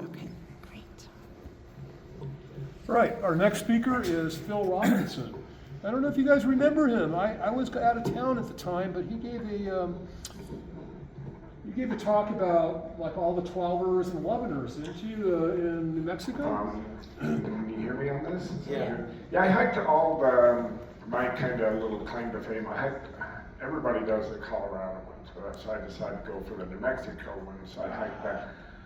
Okay, great. Right, our next speaker is Phil Robinson. I don't know if you guys remember him. I was out of town at the time, but he gave a talk about like all the 12ers and 11ers, didn't you, in New Mexico? Can you hear me on this? Yeah. Yeah, I hiked all the, my kind of little claim to fame. Everybody does the Colorado ones, but so I decided to go for the New Mexico ones. So I hiked the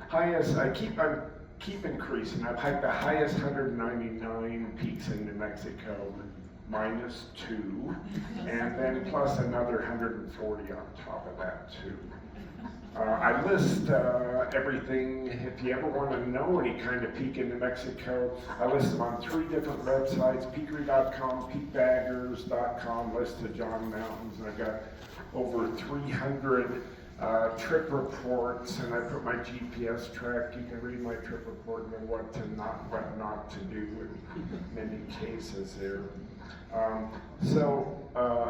highest, I keep increasing. I've hiked the highest 199 peaks in New Mexico, -2, and then plus another 140 on top of that too. I list everything. If you ever want to know any kind of peak in New Mexico, I list them on 3 different websites: peakery.com, peakbaggers.com, list of John Mountains, and I've got over 300 trip reports, and I put my GPS track. You can read my trip report and know what not to do in many cases there.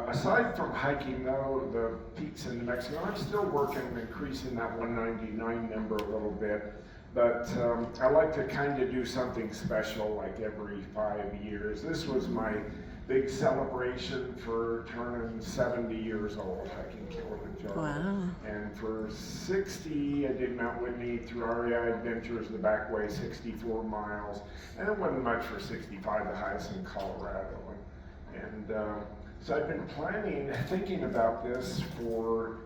Aside from hiking though, the peaks in New Mexico, I'm still working on increasing that 199 number a little bit, but I like to kind of do something special like every 5 years. This was my big celebration for turning 70 years old hiking Kilimanjaro. Wow. And for 60, I did Mount Whitney through REI Adventures, the back way, 64 miles. And it wasn't much for 65, the highest in Colorado. And so I've been thinking about this for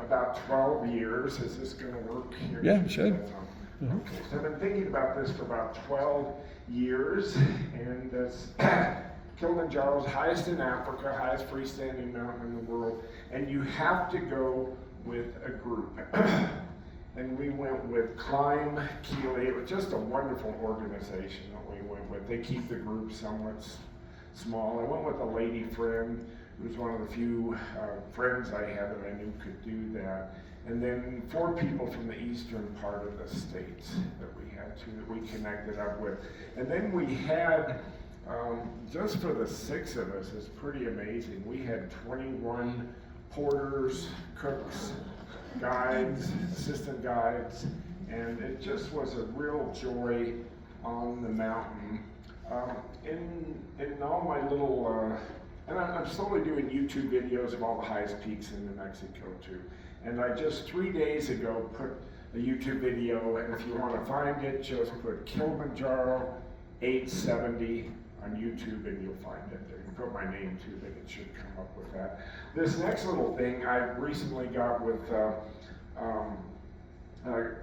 about 12 years. Is this going to work here? Yeah, it should. Okay, so I've been thinking about this for about 12 years, and Kilimanjaro's highest in Africa, highest freestanding mountain in the world, and you have to go with a group. And we went with Climb Kili. It was just a wonderful organization that we went with. They keep the group somewhat small. I went with a lady friend who was one of the few friends I had that I knew could do that. And then 4 people from the eastern part of the states that we connected up with. And then we had, just for the 6 of us, it's pretty amazing. We had 21 porters, cooks, guides, assistant guides, and it just was a real joy on the mountain. In all my little, and I'm slowly doing YouTube videos of all the highest peaks in New Mexico too. And I just 3 days ago put a YouTube video, and if you want to find it, just put Kilimanjaro 870 on YouTube and you'll find it there. You can put my name too, but it should come up with that. This next little thing I recently got with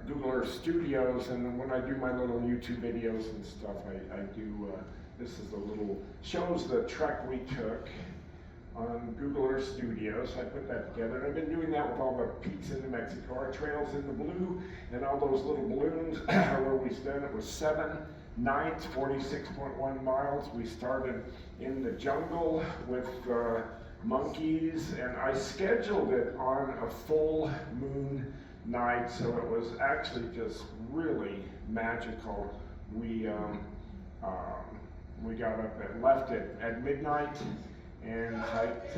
Google Earth Studios, and when I do my little YouTube videos and stuff, I do, this is a little, shows the trek we took on Google Earth Studios. I put that together, and I've been doing that with all the peaks in New Mexico. Our trails in the blue, and all those little balloons where we spent. It was 7 nights, 46.1 miles. We started in the jungle with monkeys, and I scheduled it on a full moon night, so it was actually just really magical. We got up and left at midnight and hiked.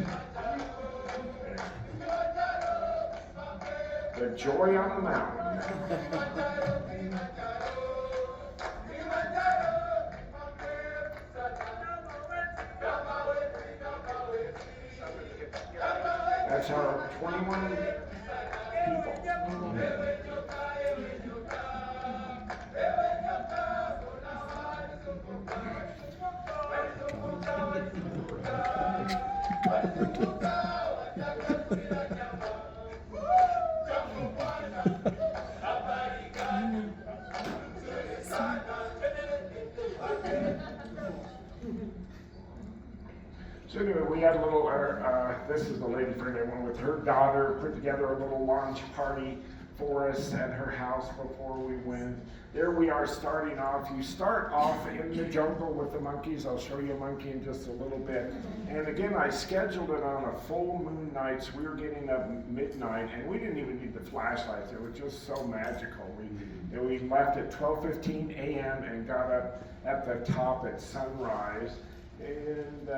The joy on the mountain. That's our 21 people. So anyway, we had a little, this is the lady friend I went with. Her daughter put together a little launch party for us at her house before we went. There we are starting off. You start off in the jungle with the monkeys. I'll show you a monkey in just a little bit. And again, I scheduled it on a full moon night, so we were getting up midnight, and we didn't even need the flashlights. It was just so magical. We left at 12:15 a.m. and got up at the top at sunrise. And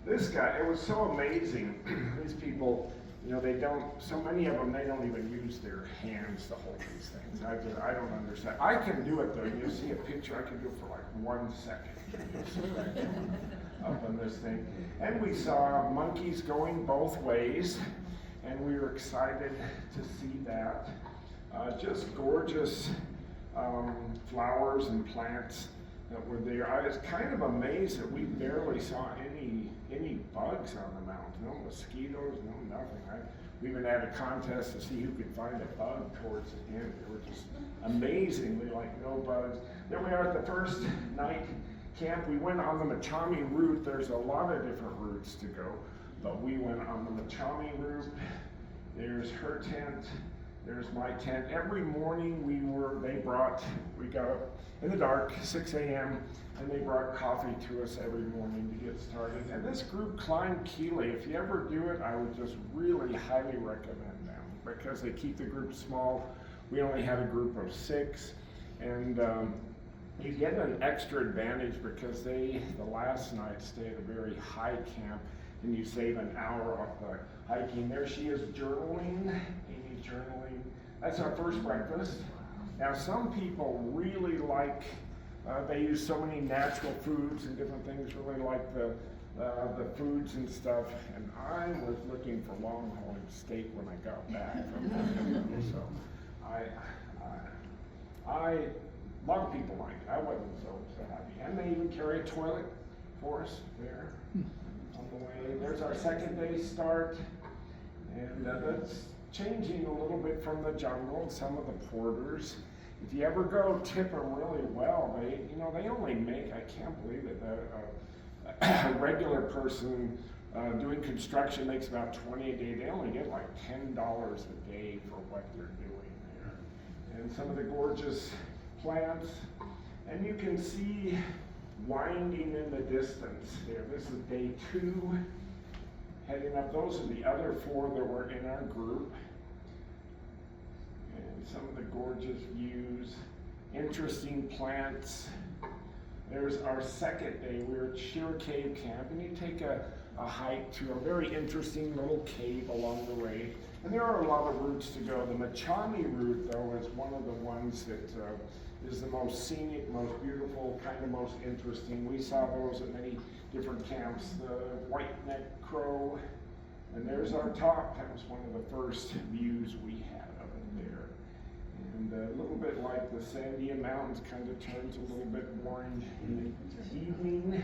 this guy, it was so amazing. These people You know, they don't, so many of them, they don't even use their hands to hold these things. I don't understand. I can do it though. You see a picture, I can do it for like 1 second. Up on this thing. And we saw monkeys going both ways, and we were excited to see that. Just gorgeous flowers and plants that were there. I was kind of amazed that we barely saw any bugs on the mountain. No mosquitoes, no nothing. We even had a contest to see who could find a bug towards the end. They were just amazingly like no bugs. Then we are at the first night camp. We went on the Machame Route. There's a lot of different routes to go, but we went on the Machame Route. There's her tent. There's my tent. Every morning we got up in the dark, 6 a.m., and they brought coffee to us every morning to get started. And this group climbed Kili. If you ever do it, I would just really highly recommend them because they keep the group small. We only had a group of 6, and you get an extra advantage because the last night stay at a very high camp, and you save an hour off the hiking. There she is journaling, Amy journaling. That's our first breakfast. Now some people really like, they use so many natural foods and different things, really like the foods and stuff, and I was looking for longhorn steak when I got back from that. So a lot of people like it. I wasn't so happy. And they even carry a toilet for us there on the way. There's our second day start, and that's changing a little bit from the jungle. Some of the porters, if you ever go, tip them really well. They only make, I can't believe it, a regular person doing construction makes about $20 a day. They only get like $10 a day for what they're doing there. And some of the gorgeous plants, and you can see winding in the distance there. This is day 2, heading up. Those are the other 4 that were in our group. And some of the gorgeous views, interesting plants. There's our second day. We're at Shira Cave Camp, and you take a hike to a very interesting little cave along the way. And there are a lot of routes to go. The Machame Route, though, is one of the ones that is the most scenic, most beautiful, kind of most interesting. We saw those at many different camps. The white-necked crow, and there's our top. That was one of the first views we had of it there. And a little bit like the Sandia Mountains, kind of turns a little bit orange in the evening.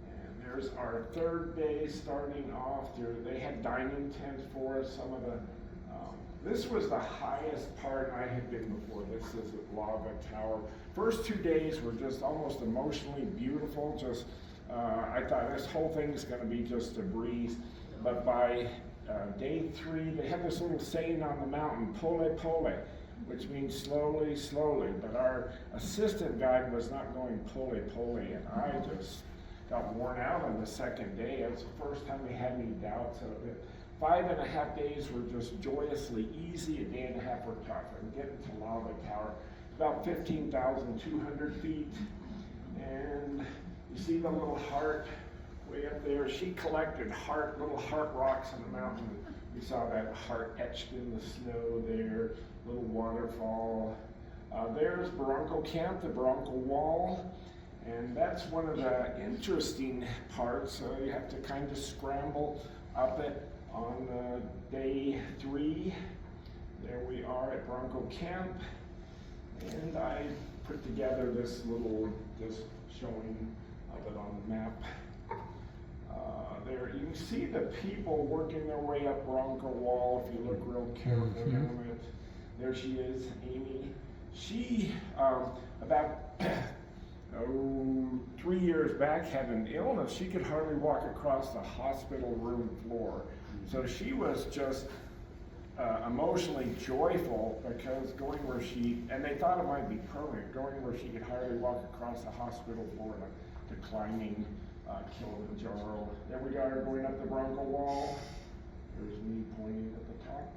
And there's our third day starting off. They had dining tents for us. Some of the this was the highest part I had been before. This is at Lava Tower. First 2 days were just almost emotionally beautiful. Just I thought this whole thing is going to be just a breeze. But by day 3, they have this little saying on the mountain, pole pole, which means slowly, slowly. But our assistant guide was not going pole pole, and I just got worn out on the second day. It was the first time we had any doubts of it. 5.5 days were just joyously easy. A day and a half were tough. And getting to Lava Tower, about 15,200 feet. And you see the little heart way up there. She collected little heart rocks on the mountain. We saw that heart etched in the snow there, little waterfall. There's Barranco Camp, the Barranco Wall. And that's one of the interesting parts. You have to kind of scramble up it. On day 3, there we are at Barranco Camp, and I put together this little, just showing of it on the map. There you can see the people working their way up Barranco Wall if you look real carefully on it. There she is, Amy. She, about 3 years back, had an illness. She could hardly walk across the hospital room floor. So she was just emotionally joyful because going where and they thought it might be permanent, going where she could hardly walk across the hospital floor to climbing Kilimanjaro. There we are going up the Barranco Wall. There's me pointing at the top.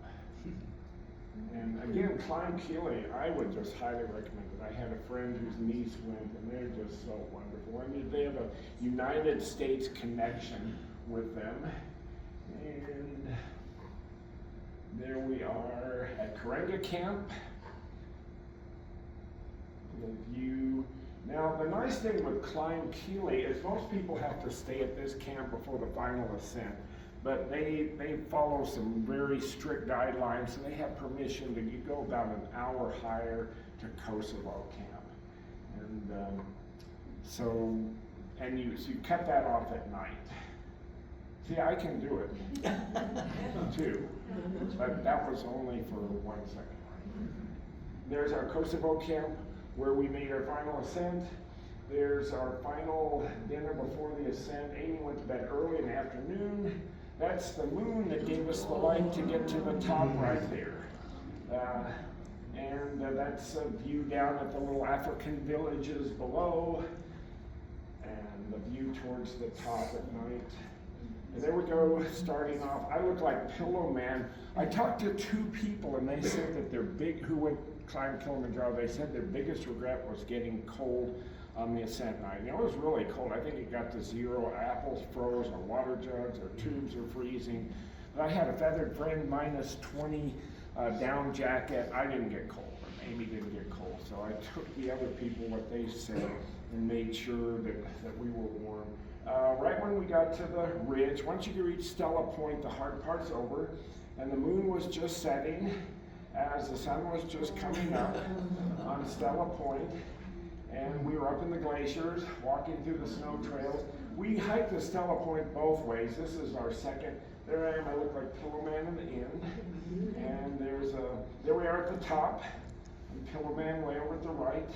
And again, climb Kili, I would just highly recommend it. I had a friend whose niece went, and they're just so wonderful. I mean, they have a United States connection with them. And There we are at Karanga Camp. The view. Now, the nice thing with Climb Kili is most people have to stay at this camp before the final ascent, but they follow some very strict guidelines, so they have permission to you go about an hour higher to Kosovo Camp. And so you cut that off at night. See, I can do it too, but that was only for 1 second. There's our Kosovo Camp, where we made our final ascent. There's our final dinner before the ascent. Amy went to bed early in the afternoon. That's the moon that gave us the light to get to the top right there. That's a view down at the little African villages below, and the view towards the top at night. And there we go, starting off. I look like Pillow Man. I talked to 2 people, and they said that who would climb Kilimanjaro, they said their biggest regret was getting cold on the ascent night. You know, it was really cold. I think it got to 0, apples froze, our water jugs, our tubes are freezing. But I had a feathered friend, -20 down jacket. I didn't get cold, and Amy didn't get cold. So I took the other people, what they said, and made sure that we were warm. Right when we got to the ridge, once you reach Stella Point, the hard part's over, and the moon was just setting as the sun was just coming up on Stella Point, and we were up in the glaciers, walking through the snow trails. We hiked the Stella Point both ways. This is our second. There I am, I look like Pillow Man in the end. And there we are at the top, and Pillow Man way over at the right.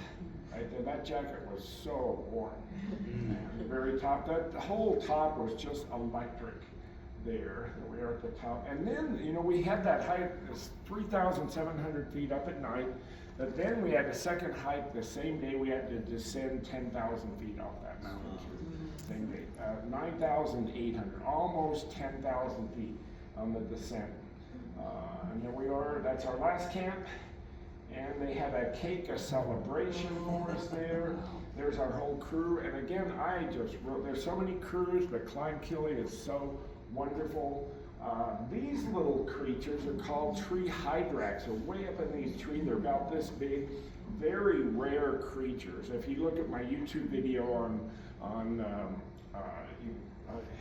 Right there, that jacket was so warm. And the very top, the whole top was just electric there. We are at the top. And then, you know, we had that hike, it's 3,700 feet up at night, but then we had a second hike the same day. We had to descend 10,000 feet off that mountain. Same day, 9,800, almost 10,000 feet on the descent. And there we are, that's our last camp. And they had a cake, a celebration for us there. There's our whole crew. And again, there's so many crews, but Climb Kili is so wonderful. These little creatures are called Tree Hyrax. They're way up in these trees. They're about this big. Very rare creatures. If you look at my YouTube video I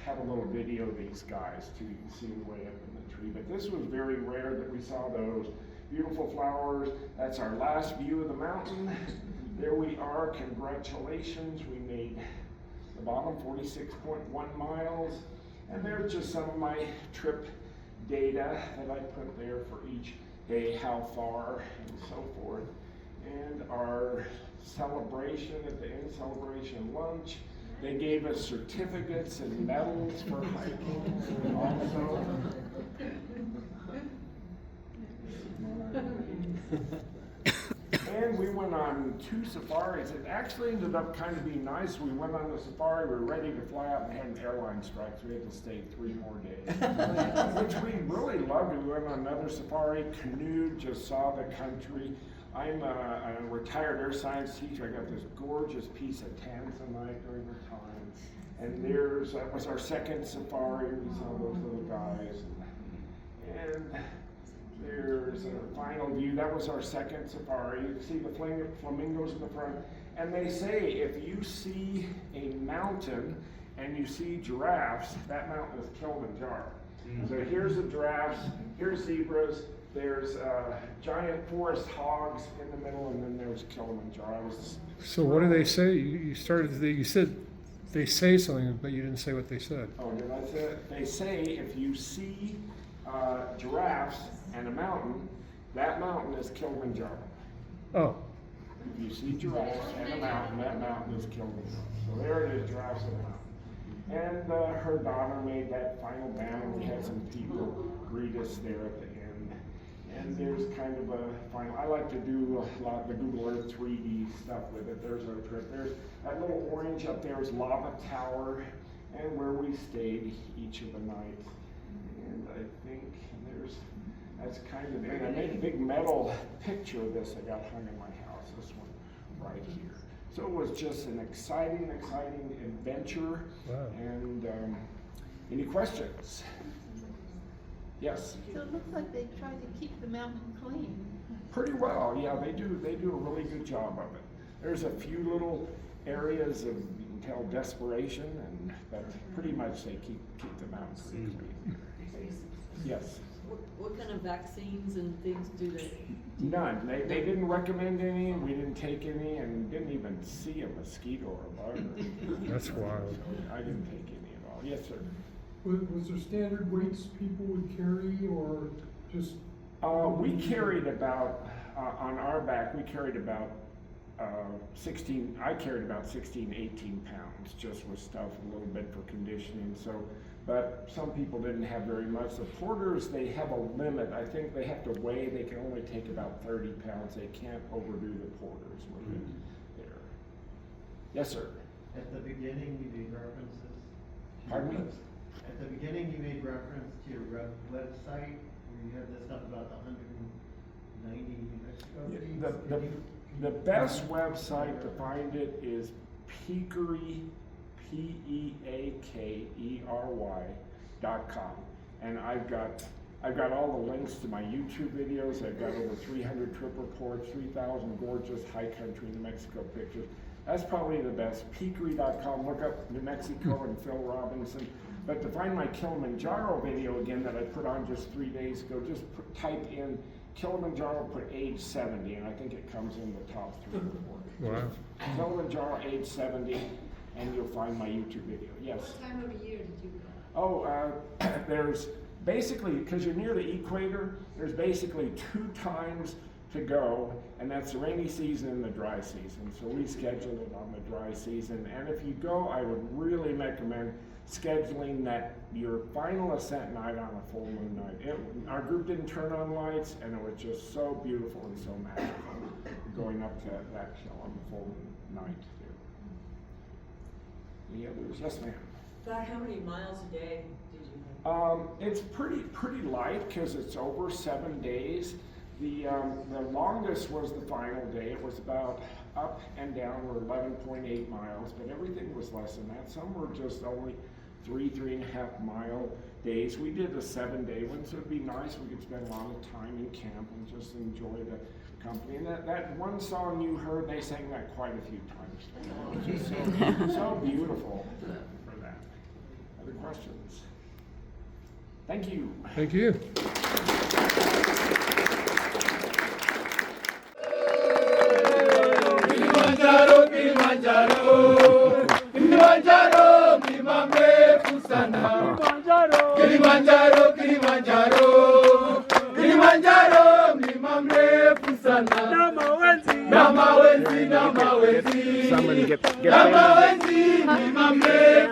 have a little video of these guys too. You can see them way up in the tree. But this was very rare that we saw those. Beautiful flowers. That's our last view of the mountain. There we are. Congratulations. We made the bottom 46.1 miles. And there's just some of my trip data that I put there for each day, how far, and so forth. And our celebration at the end, celebration lunch. They gave us certificates and medals for hiking also. And we went on 2 safaris. It actually ended up kind of being nice. We went on the safari, we were ready to fly out, and they had an airline strike, so we had to stay 3 more days. Which we really loved. We went on another safari, canoed, just saw the country. I'm a retired air science teacher. I got this gorgeous piece of Tanzania during the time. And that was our second safari. We saw those little guys. And there's a final view. That was our second safari. You can see the flamingos in the front. And they say if you see a mountain and you see giraffes, that mountain is Kilimanjaro. So here's the giraffes, here's zebras, there's giant forest hogs in the middle, and then there's Kilimanjaro. So what do they say? You said they say something, but you didn't say what they said. Oh, did I say it? They say if you see giraffes and a mountain, that mountain is Kilimanjaro. Oh. If you see giraffes and a mountain, that mountain is Kilimanjaro. So there it is, giraffes and a mountain. And her daughter made that final band. We had some people greet us there at the end. And there's kind of a final, I like to do a lot of the Google Earth 3D stuff with it. There's our trip. There's that little orange up there is Lava Tower, and where we stayed each of the nights. And I think that's kind of it. I made a big metal picture of this I got hung in my house, this one right here. So it was just an exciting adventure. Wow. And any questions? Yes. So it looks like they try to keep the mountain clean. Pretty well, yeah, they do a really good job of it. There's a few little areas of, you can tell, desperation, but pretty much they keep the mountain pretty clean. Yes. What kind of vaccines and things do they? None. They didn't recommend any, we didn't take any, and didn't even see a mosquito or a bug. That's wild. I didn't take any at all. Yes, sir. Was there standard weights people would carry, or just? We carried about, on our back, we carried about 16, I carried about 16, 18 pounds, just with stuff, a little bit for conditioning, so, but some people didn't have very much. The porters, they have a limit. I think they have to weigh, they can only take about 30 pounds. They can't overdo the porters with it there. Yes, sir. At the beginning, you made references. Pardon me? At the beginning, you made reference to your website where you have this stuff about the 190 Mexico peaks. The best website to find it is Peakery, PEAKERY.com, and I've got all the links to my YouTube videos. I've got over 300 trip reports, 3,000 gorgeous high country New Mexico pictures. That's probably the best. Peakery.com. Look up New Mexico and Phil Robinson. But to find my Kilimanjaro video again that I put on just 3 days ago, just type in Kilimanjaro, put age 70, and I think it comes in the top 3 or 4. Wow. Kilimanjaro age 70, and you'll find my YouTube video. Yes. What time of year did you go? Oh, there's basically, because you're near the equator, there's basically 2 times to go, and that's the rainy season and the dry season. So we scheduled it on the dry season, and if you go, I would really recommend scheduling that your final ascent night on a full moon night. Our group didn't turn on lights, and it was just so beautiful and so magical going up to that hill on the full moon night there. Any others? Yes, ma'am. About how many miles a day did you have? It's pretty light because it's over 7 days. The longest was the final day. It was about up and down were 11.8 miles, but everything was less than that. Some were just only 3.5 mile days. We did a 7-day one, so it'd be nice. We could spend a lot of time in camp and just enjoy the company. And that one song you heard, they sang that quite a few times. It's just so beautiful for that. Other questions? Thank you. Thank you. Kilimanjaro, Kilimanjaro, Kilimanjaro, mlima mrefu sana. Kilimanjaro, Kilimanjaro, Kilimanjaro, mlima mrefu sana. Na mawenzi, Somebody get na mawenzi, mlima mrefu